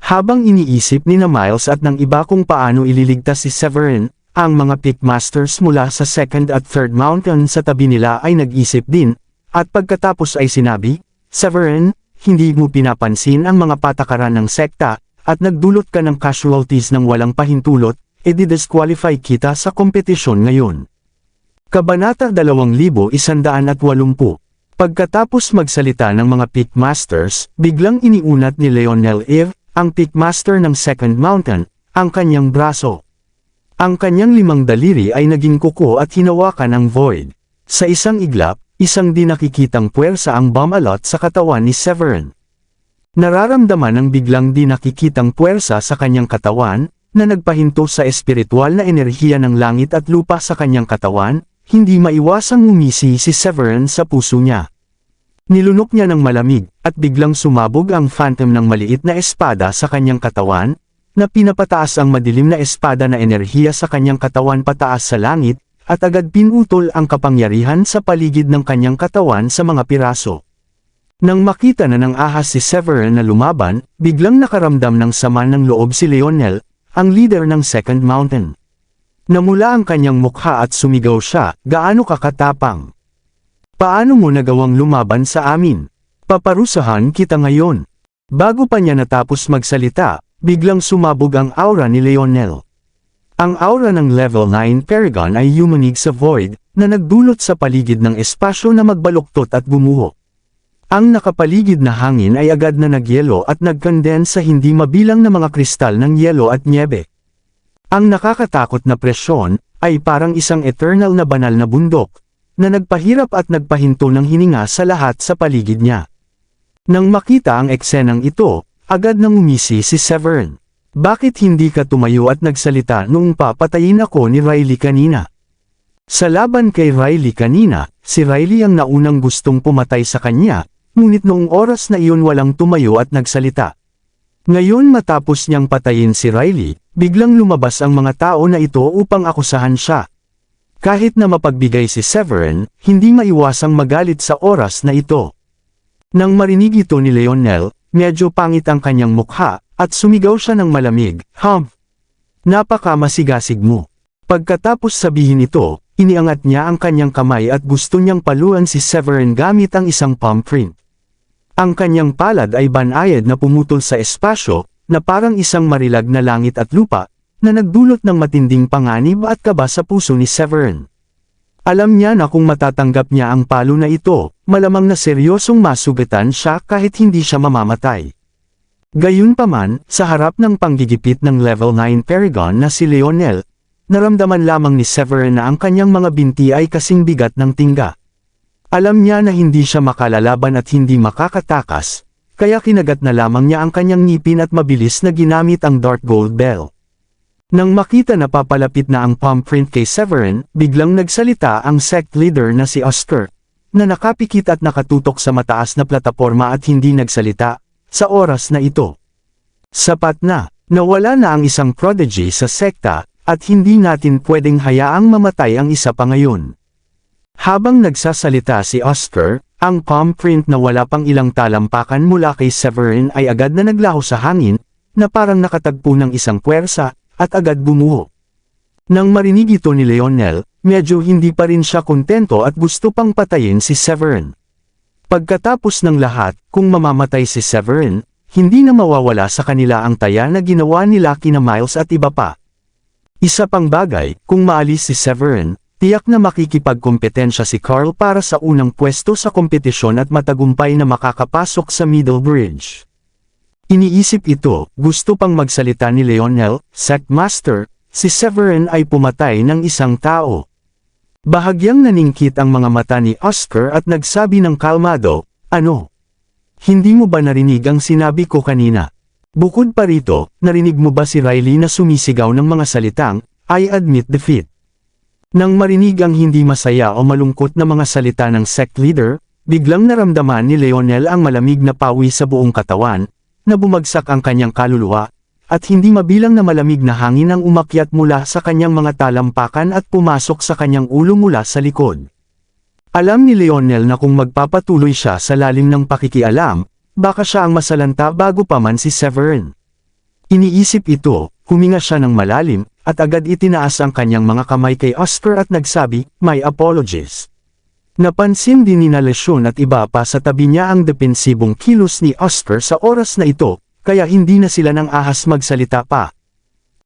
Habang iniisip ni na Miles at ng iba kung paano ililigtas si Severin, ang mga Pickmasters mula sa second at third mountain sa tabi nila ay nag-isip din, at pagkatapos ay sinabi, Severin, hindi mo pinapansin ang mga patakaran ng sekta, at nagdulot ka ng casualties ng walang pahintulot, edi-disqualify kita sa kompetisyon ngayon. Kabanata 2180. Pagkatapos magsalita ng mga Pickmasters, biglang iniunat ni Leonel Eve, ang Pickmaster ng second mountain, ang kanyang braso. Ang kanyang 5 daliri ay naging kuko at hinawakan ang void. Sa isang iglap, isang di nakikitang puwersa ang bumalot sa katawan ni Severin. Nararamdaman ang biglang di nakikitang puwersa sa kanyang katawan, na nagpahinto sa espiritual na enerhiya ng langit at lupa sa kanyang katawan, hindi maiwasang umisi si Severin sa puso niya. Nilunok niya ng malamig, at biglang sumabog ang phantom ng maliit na espada sa kanyang katawan, na pinapataas ang madilim na espada na enerhiya sa kanyang katawan pataas sa langit, at agad pinutol ang kapangyarihan sa paligid ng kanyang katawan sa mga piraso. Nang makita na ng ahas si Severin na lumaban, biglang nakaramdam ng sama ng loob si Leonel, ang leader ng second mountain. Namula ang kanyang mukha at sumigaw siya, gaano ka katapang? Paano mo nagawang lumaban sa amin? Paparusahan kita ngayon. Bago pa niya natapos magsalita, biglang sumabog ang aura ni Leonel. Ang aura ng level 9 Paragon ay yumanig sa void, na nagdulot sa paligid ng espasyo na magbaluktot at bumuho. Ang nakapaligid na hangin ay agad na nagyelo at nagcondense sa hindi mabilang na mga kristal ng yelo at nyebe. Ang nakakatakot na presyon, ay parang isang eternal na banal na bundok, na nagpahirap at nagpahinto ng hininga sa lahat sa paligid niya. Nang makita ang eksenang ito, agad nang umisi si Severin. Bakit hindi ka tumayo at nagsalita noong papatayin ako ni Riley kanina? Sa laban kay Riley kanina, si Riley ang naunang gustong pumatay sa kanya, ngunit noong oras na iyon walang tumayo at nagsalita. Ngayon matapos niyang patayin si Riley, biglang lumabas ang mga tao na ito upang akusahan siya. Kahit na mapagbigay si Severin, hindi maiwasang magalit sa oras na ito. Nang marinig ito ni Leonel, medyo pangit ang kanyang mukha, at sumigaw siya ng malamig, "Humph! Napaka-masigasig mo." Pagkatapos sabihin ito, iniangat niya ang kanyang kamay at gusto niyang paluan si Severin gamit ang isang palm print. Ang kanyang palad ay banayad na pumutol sa espasyo, na parang isang marilag na langit at lupa, na nagdulot ng matinding panganib at kaba sa puso ni Severin. Alam niya na kung matatanggap niya ang palo na ito, malamang na seryosong masugatan siya kahit hindi siya mamamatay. Gayunpaman, sa harap ng panggigipit ng level 9 Paragon na si Leonel, naramdaman lamang ni Severin na ang kanyang mga binti ay kasing bigat ng tingga. Alam niya na hindi siya makalalaban at hindi makakatakas, kaya kinagat na lamang niya ang kanyang ngipin at mabilis na ginamit ang Dark Gold Bell. Nang makita na papalapit na ang palm print kay Severin, biglang nagsalita ang sect leader na si Oscar, na nakapikit at nakatutok sa mataas na plataporma at hindi nagsalita, sa oras na ito. Sapat na, nawala na ang isang prodigy sa sekta, at hindi natin pwedeng hayaang mamatay ang isa pa ngayon. Habang nagsasalita si Oscar, ang palm print na wala pang ilang talampakan mula kay Severin ay agad na naglaho sa hangin, na parang nakatagpo ng isang puwersa, at agad bumuho. Nang marinig ito ni Leonel, medyo hindi pa rin siya kontento at gusto pang patayin si Severin. Pagkatapos ng lahat, kung mamamatay si Severin, hindi na mawawala sa kanila ang taya na ginawa nila kina Miles at iba pa. Isa pang bagay, kung maalis si Severin, tiyak na makikipagkompetensya si Carl para sa unang pwesto sa kompetisyon at matagumpay na makakapasok sa Middle Bridge. Iniisip ito, gusto pang magsalita ni Leonel, Sect Master, si Severin ay pumatay ng isang tao. Bahagyang naningkit ang mga mata ni Oscar at nagsabi ng kalmado, "Ano? Hindi mo ba narinig ang sinabi ko kanina? Bukod pa rito, narinig mo ba si Riley na sumisigaw ng mga salitang, I admit defeat?" Nang marinig ang hindi masaya o malungkot na mga salita ng sect leader, biglang naramdaman ni Leonel ang malamig na pawi sa buong katawan, na bumagsak ang kanyang kaluluwa, at hindi mabilang na malamig na hangin ang umakyat mula sa kanyang mga talampakan at pumasok sa kanyang ulo mula sa likod. Alam ni Lionel na kung magpapatuloy siya sa lalim ng pakikialam, baka siya ang masalanta bago pa man si Severin. Iniisip ito, huminga siya ng malalim, at agad itinaas ang kanyang mga kamay kay Oscar at nagsabi, "My apologies." Napansin din ni Lesyon at iba pa sa tabi niya ang depensibong kilos ni Oscar sa oras na ito, kaya hindi na sila nang ahas magsalita pa.